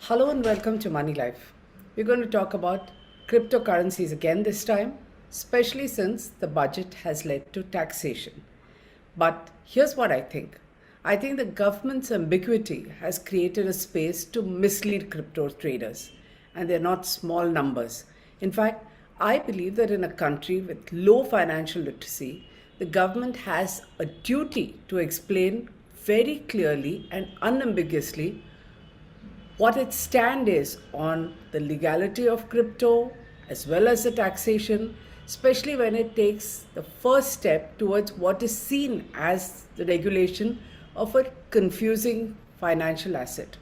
Hello and welcome to Moneylife. We're going to talk about cryptocurrencies again this time, especially since the budget has led to taxation. But here's what I think. I think the government's ambiguity has created a space to mislead crypto traders, and they're not small numbers. In fact, I believe that in a country with low financial literacy, the government has a duty to explain very clearly and unambiguously what its stand is on the legality of crypto as well as the taxation, especially when it takes the first step towards what is seen as the regulation of a confusing financial asset.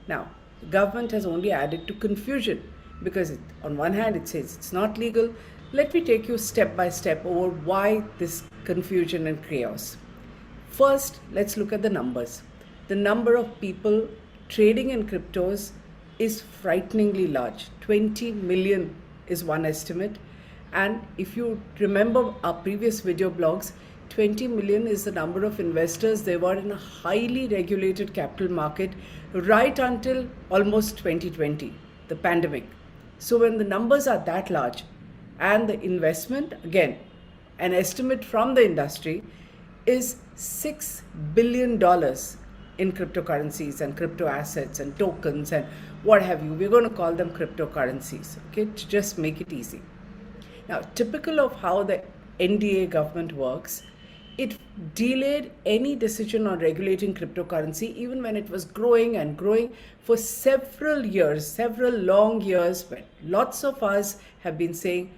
Now, the government has only added to confusion because on one hand it says it's not legal. Let me take you step by step over why this confusion and chaos. First, let's look at the numbers. The number of people trading in cryptos is frighteningly large. 20 million is one estimate. And if you remember our previous video blogs, 20 million is the number of investors there were in a highly regulated capital market right until almost 2020, the pandemic. So when the numbers are that large and the investment, again, an estimate from the industry is $6 billion in cryptocurrencies and crypto assets and tokens and what have you. We're going to call them cryptocurrencies, okay, to just make it easy. Now, typical of how the NDA government works, it delayed any decision on regulating cryptocurrency even when it was growing and growing for several years, several long years, when lots of us have been saying,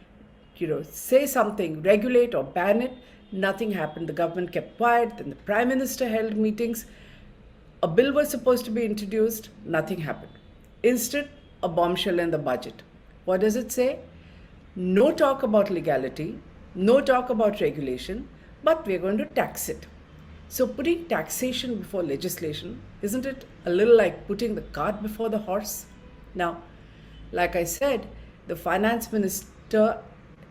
say something, regulate or ban it. Nothing happened. The government kept quiet. Then the Prime Minister held meetings. A bill was supposed to be introduced, nothing happened. Instead, a bombshell in the budget. What does it say? No talk about legality, no talk about regulation, but we're going to tax it. So putting taxation before legislation, isn't it a little like putting the cart before the horse? Now, like I said, the finance minister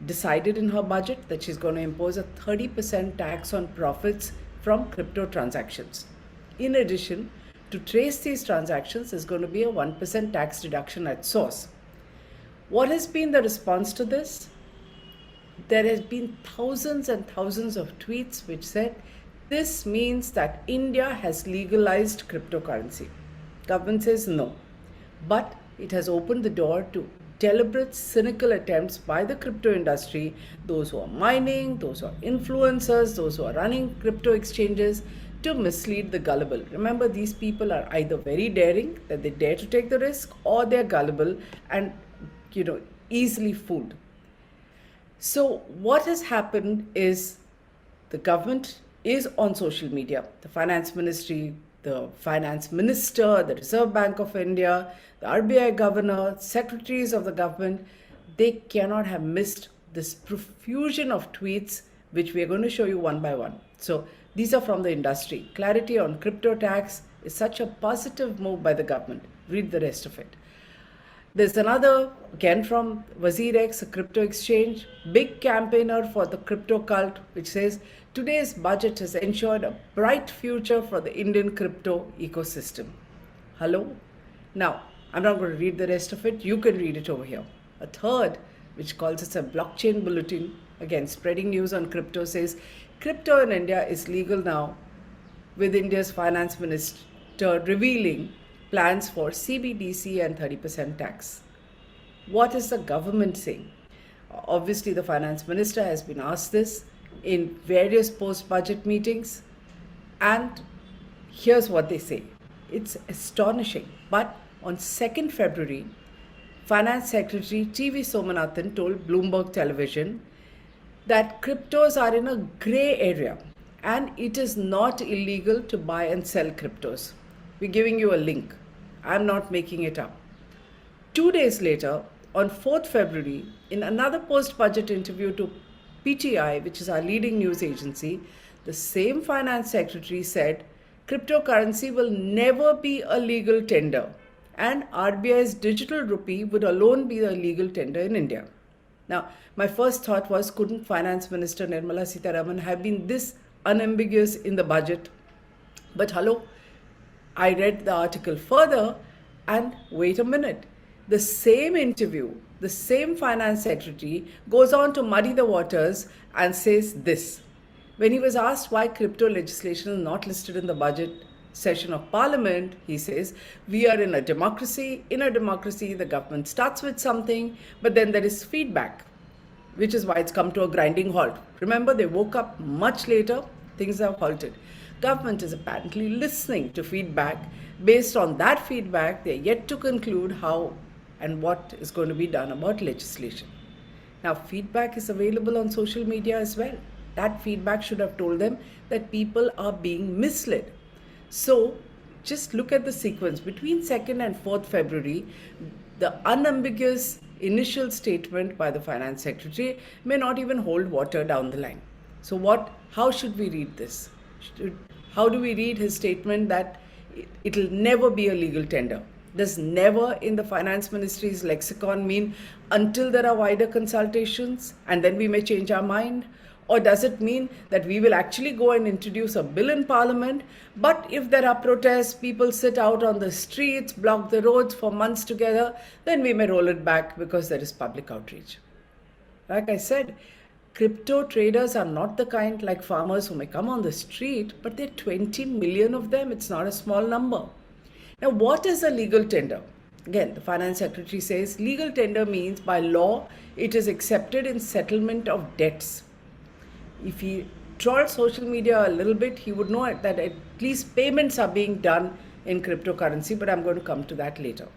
decided in her budget that she's going to impose a 30% tax on profits from crypto transactions. In addition, to trace these transactions is going to be a 1% tax deduction at source. What has been the response to this? There has been thousands and thousands of tweets which said this means that India has legalized cryptocurrency. Government says no, but it has opened the door to deliberate, cynical attempts by the crypto industry, those who are mining, those who are influencers, those who are running crypto exchanges, to mislead the gullible. Remember, these people are either very daring, that they dare to take the risk, or they're gullible and, easily fooled. So what has happened is the government is on social media. The finance ministry, the finance minister, the Reserve Bank of India, the RBI governor, secretaries of the government, they cannot have missed this profusion of tweets, which we are going to show you one by one. So these are from the industry. Clarity on crypto tax is such a positive move by the government. Read the rest of it. There's another, again from WazirX, a crypto exchange, big campaigner for the crypto cult, which says, today's budget has ensured a bright future for the Indian crypto ecosystem. Hello? Now, I'm not going to read the rest of it. You can read it over here. A third, which calls it a blockchain bulletin, again, spreading news on crypto, says, crypto in India is legal now, with India's finance minister revealing plans for CBDC and 30% tax. What is the government saying? Obviously, the finance minister has been asked this in various post-budget meetings, and here's what they say. It's astonishing. But on 2nd February, Finance Secretary T.V. Somanathan told Bloomberg Television that cryptos are in a gray area and it is not illegal to buy and sell cryptos. We're giving you a link. I'm not making it up. 2 days later, on 4th February, in another post-budget interview to PTI, which is our leading news agency, the same finance secretary said cryptocurrency will never be a legal tender and RBI's digital rupee would alone be the legal tender in India. Now, my first thought was, couldn't Finance Minister Nirmala Sitharaman have been this unambiguous in the budget? But hello, I read the article further And wait a minute, the same interview, the same finance secretary goes on to muddy the waters and says this. When he was asked why crypto legislation is not listed in the budget session of parliament, he says, we are in a democracy. In a democracy, the government starts with something, but then there is feedback, which is why it's come to a grinding halt. Remember, they woke up much later, things have halted. Government is apparently listening to feedback. Based on that feedback, they are yet to conclude how and what is going to be done about legislation. Now, feedback is available on social media as well. That feedback should have told them that people are being misled. So, just look at the sequence. Between 2nd and 4th February, the unambiguous initial statement by the finance secretary may not even hold water down the line. So how should we read this? How do we read his statement that it'll never be a legal tender? Does never in the finance ministry's lexicon mean until there are wider consultations and then we may change our mind? Or does it mean that we will actually go and introduce a bill in parliament, but if there are protests, people sit out on the streets, block the roads for months together, then we may roll it back because there is public outrage? Like I said, crypto traders are not the kind like farmers who may come on the street, but there are 20 million of them. It's not a small number. Now, what is a legal tender? Again, the finance secretary says legal tender means by law, it is accepted in settlement of debts. If he trawled social media a little bit, he would know that at least payments are being done in cryptocurrency, but I'm going to come to that later.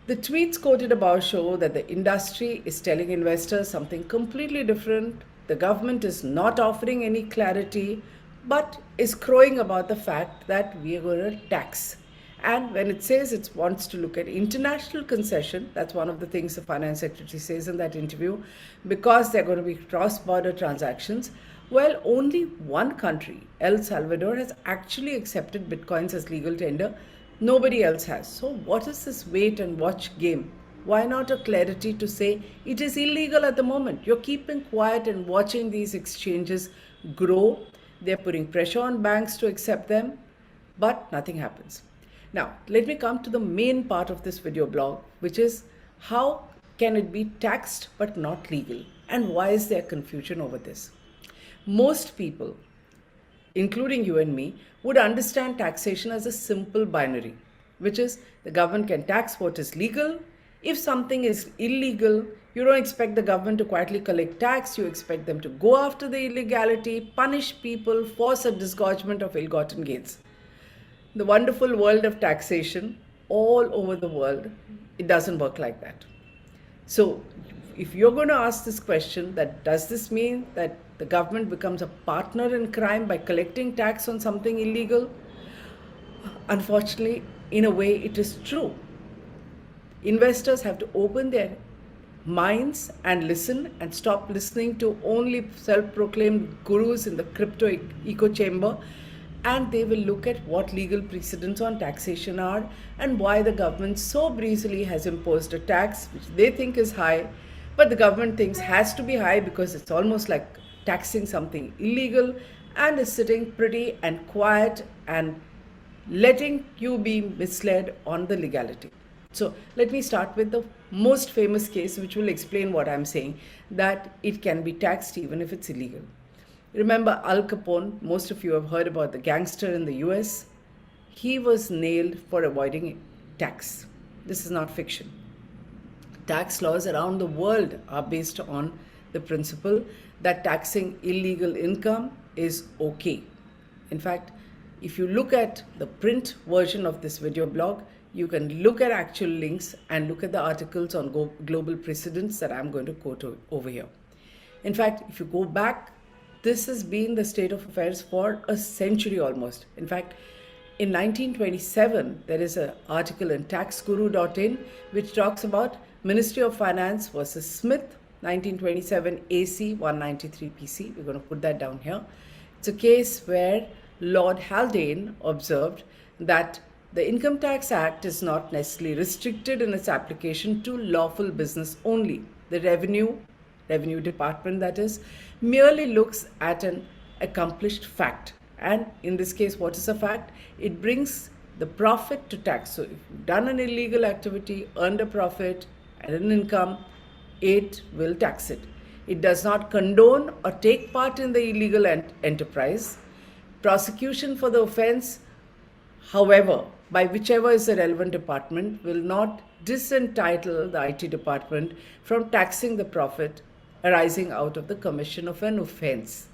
The tweets quoted above show that the industry is telling investors something completely different. The government is not offering any clarity, but is crowing about the fact that we are going to tax. And when it says it wants to look at international concession, that's one of the things the finance secretary says in that interview, because they're going to be cross-border transactions. Well, only one country, El Salvador, has actually accepted bitcoins as legal tender. Nobody else has. So what is this wait and watch game? Why not a clarity to say it is illegal at the moment? You're keeping quiet and watching these exchanges grow. They're putting pressure on banks to accept them, but nothing happens. Now, let me come to the main part of this video blog, which is how can it be taxed but not legal? And why is there confusion over this? Most people, including you and me, would understand taxation as a simple binary, which is the government can tax what is legal. If something is illegal, you don't expect the government to quietly collect tax. You expect them to go after the illegality, punish people, force a disgorgement of ill-gotten gains. The wonderful world of taxation all over the world, it doesn't work like that. So if you're going to ask this question, that does this mean that the government becomes a partner in crime by collecting tax on something illegal? Unfortunately, in a way, it is true. Investors have to open their minds and listen and stop listening to only self-proclaimed gurus in the crypto echo chamber, and they will look at what legal precedents on taxation are and why the government so breezily has imposed a tax which they think is high, but the government thinks has to be high because it's almost like taxing something illegal, and is sitting pretty and quiet and letting you be misled on the legality. So let me start with the most famous case, which will explain what I'm saying, that it can be taxed even if it's illegal. Remember Al Capone, most of you have heard about the gangster in the US. He was nailed for avoiding tax. This is not fiction. Tax laws around the world are based on the principle that taxing illegal income is okay. In fact, if you look at the print version of this video blog, you can look at actual links and look at the articles on global precedents that I'm going to quote over here. In fact, if you go back, this has been the state of affairs for a century almost. In fact, in 1927, there is an article in taxguru.in which talks about Ministry of Finance versus Smith, 1927 AC 193 PC. We're going to put that down here. It's a case where Lord Haldane observed that the Income Tax Act is not necessarily restricted in its application to lawful business only. The revenue department, that is, merely looks at an accomplished fact. And in this case, what is a fact? It brings the profit to tax. So if you've done an illegal activity, earned a profit and an income, it will tax it. It does not condone or take part in the illegal enterprise. Prosecution for the offense, however, by whichever is the relevant department, will not disentitle the IT department from taxing the profit arising out of the commission of an offense.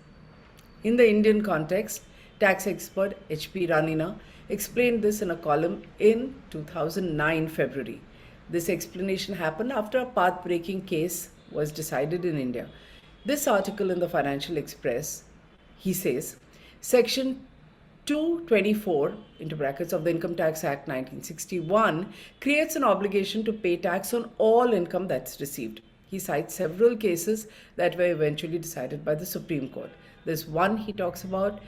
In the Indian context, tax expert H.P. Ranina explained this in a column in 2009 February. This explanation happened after a path-breaking case was decided in India. This article in the Financial Express, he says, Section 224 into brackets of the Income Tax Act 1961 creates an obligation to pay tax on all income that's received. He cites several cases that were eventually decided by the Supreme Court. There's one he talks about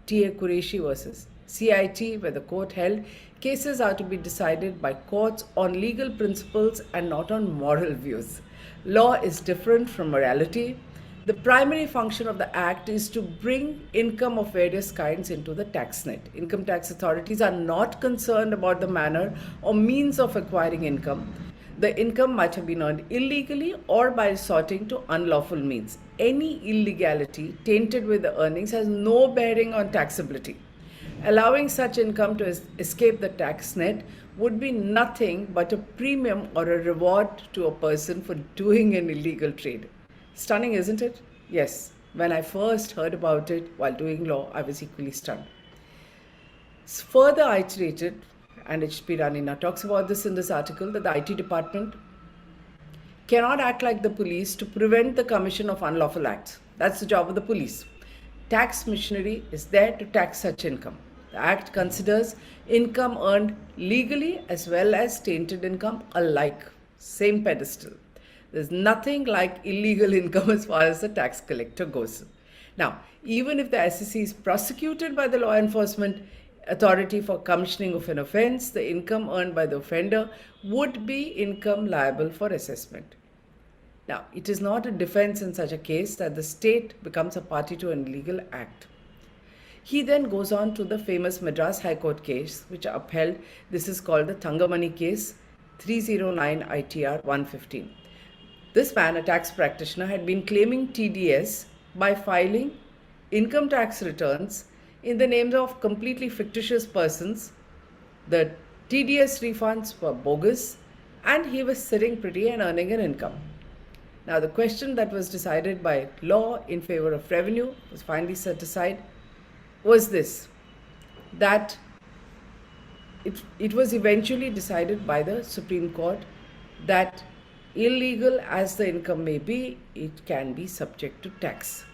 T.A. Qureshi versus CIT, where the court held cases are to be decided by courts on legal principles and not on moral views. Law is different from morality. The primary function of the Act is to bring income of various kinds into the tax net. Income tax authorities are not concerned about the manner or means of acquiring income. The income might have been earned illegally or by resorting to unlawful means. Any illegality tainted with the earnings has no bearing on taxability. Allowing such income to escape the tax net would be nothing but a premium or a reward to a person for doing an illegal trade. Stunning, isn't it? Yes. When I first heard about it while doing law, I was equally stunned. Further iterated, and H.P. Ranina talks about this in this article, that the IT department cannot act like the police to prevent the commission of unlawful acts. That's the job of the police. Tax machinery is there to tax such income. The Act considers income earned legally as well as tainted income alike. Same pedestal. There's nothing like illegal income as far as the tax collector goes. Now, even if the SEC is prosecuted by the law enforcement authority for commissioning of an offense, the income earned by the offender would be income liable for assessment. Now, it is not a defense in such a case that the state becomes a party to an illegal act. He then goes on to the famous Madras High Court case, which upheld, this is called the Thangamani case, 309 ITR 115. This man, a tax practitioner, had been claiming TDS by filing income tax returns in the names of completely fictitious persons. The TDS refunds were bogus and he was sitting pretty and earning an income. Now, the question that was decided by law in favor of revenue was finally set aside was this, that it was eventually decided by the Supreme Court that illegal as the income may be, it can be subject to tax.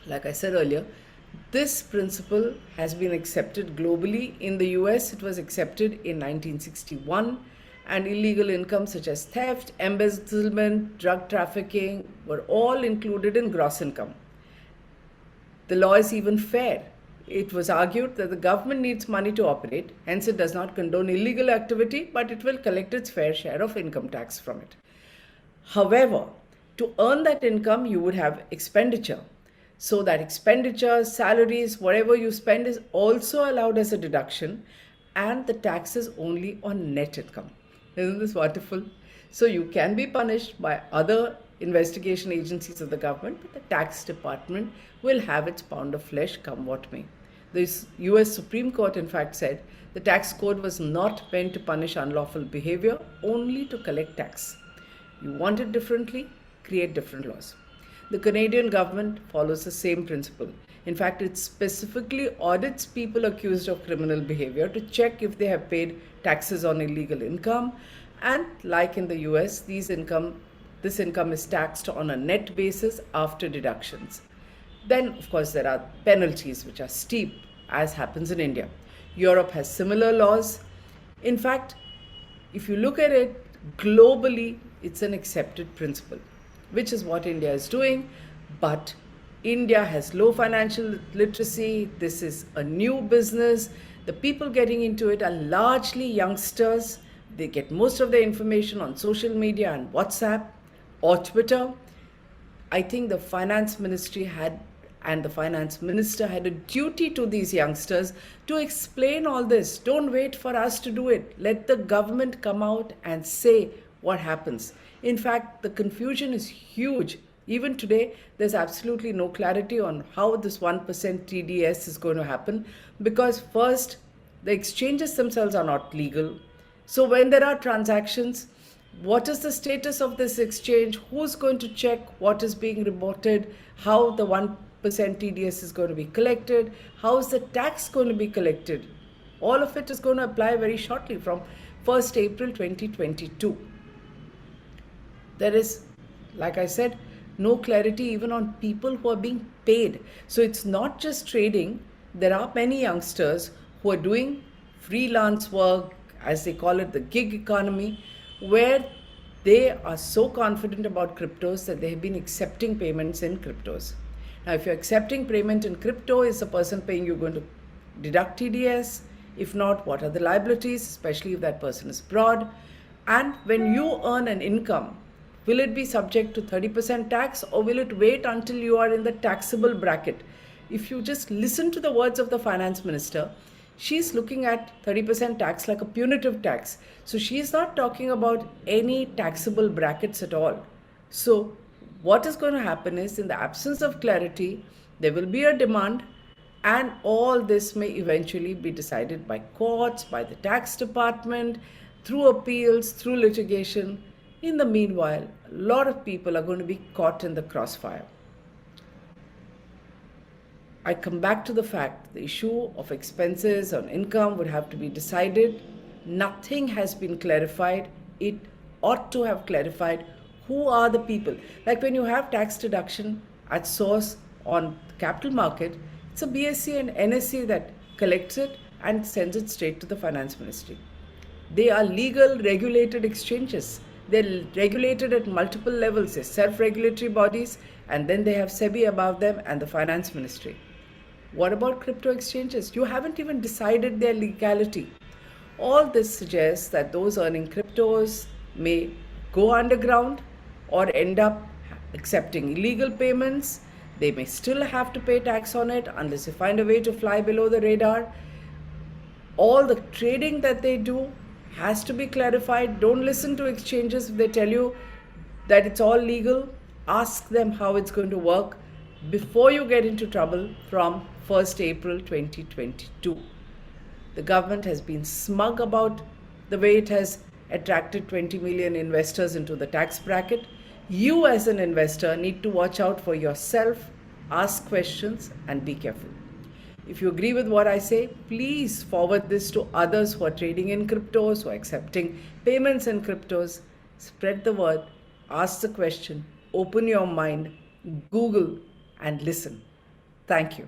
Like I said earlier, this principle has been accepted globally. In the US, it was accepted in 1961, and illegal income such as theft, embezzlement, drug trafficking were all included in gross income. The law is even fair. It was argued that the government needs money to operate, hence it does not condone illegal activity, but it will collect its fair share of income tax from it. However, to earn that income, you would have expenditure. So that expenditure, salaries, whatever you spend is also allowed as a deduction, and the tax is only on net income. Isn't this wonderful? So you can be punished by other investigation agencies of the government, but the tax department will have its pound of flesh come what may. The US Supreme Court in fact said the tax code was not meant to punish unlawful behavior, only to collect tax. You want it differently, create different laws. The Canadian government follows the same principle. In fact, it specifically audits people accused of criminal behavior to check if they have paid taxes on illegal income, and like in the US, this income is taxed on a net basis after deductions. Then, of course, there are penalties which are steep, as happens in India. Europe has similar laws. In fact, if you look at it globally, it's an accepted principle, which is what India is doing. But India has low financial literacy. This is a new business. The people getting into it are largely youngsters. They get most of their information on social media and WhatsApp or Twitter. I think the finance ministry had And the finance minister had a duty to these youngsters to explain all this. Don't wait for us to do it. Let the government come out and say what happens. In fact, the confusion is huge. Even today, there's absolutely no clarity on how this 1% TDS is going to happen, because first, the exchanges themselves are not legal. So when there are transactions, what is the status of this exchange? Who's going to check what is being reported? How the 1% TDS is going to be collected? How is the tax going to be collected? All of it is going to apply very shortly from 1st April 2022. There is, like I said, no clarity even on people who are being paid. So it's not just trading. There are many youngsters who are doing freelance work, as they call it, the gig economy, where they are so confident about cryptos that they have been accepting payments in cryptos. Now, if you're accepting payment in crypto, is the person paying you going to deduct TDS? If not, what are the liabilities, especially if that person is abroad? And when you earn an income, will it be subject to 30% tax, or will it wait until you are in the taxable bracket? If you just listen to the words of the finance minister, she's looking at 30% tax like a punitive tax. So she's not talking about any taxable brackets at all. So what is going to happen is, in the absence of clarity, there will be a demand, and all this may eventually be decided by courts, by the tax department, through appeals, through litigation. In the meanwhile, a lot of people are going to be caught in the crossfire. I come back to the fact the issue of expenses on income would have to be decided. Nothing has been clarified. It ought to have clarified who are the people. Like when you have tax deduction at source on the capital market, it's a BSE and NSE that collects it and sends it straight to the finance ministry. They are legal, regulated exchanges. They're regulated at multiple levels. They're self-regulatory bodies, and then they have SEBI above them and the finance ministry. What about crypto exchanges? You haven't even decided their legality. All this suggests that those earning cryptos may go underground or end up accepting illegal payments. They may still have to pay tax on it unless they find a way to fly below the radar. All the trading that they do has to be clarified. Don't listen to exchanges if they tell you that it's all legal. Ask them how it's going to work before you get into trouble from 1st April 2022. The government has been smug about the way it has attracted 20 million investors into the tax bracket. You as an investor need to watch out for yourself, ask questions, and be careful. If you agree with what I say, please forward this to others who are trading in cryptos, who are accepting payments in cryptos. Spread the word, ask the question, open your mind, Google, and listen. Thank you.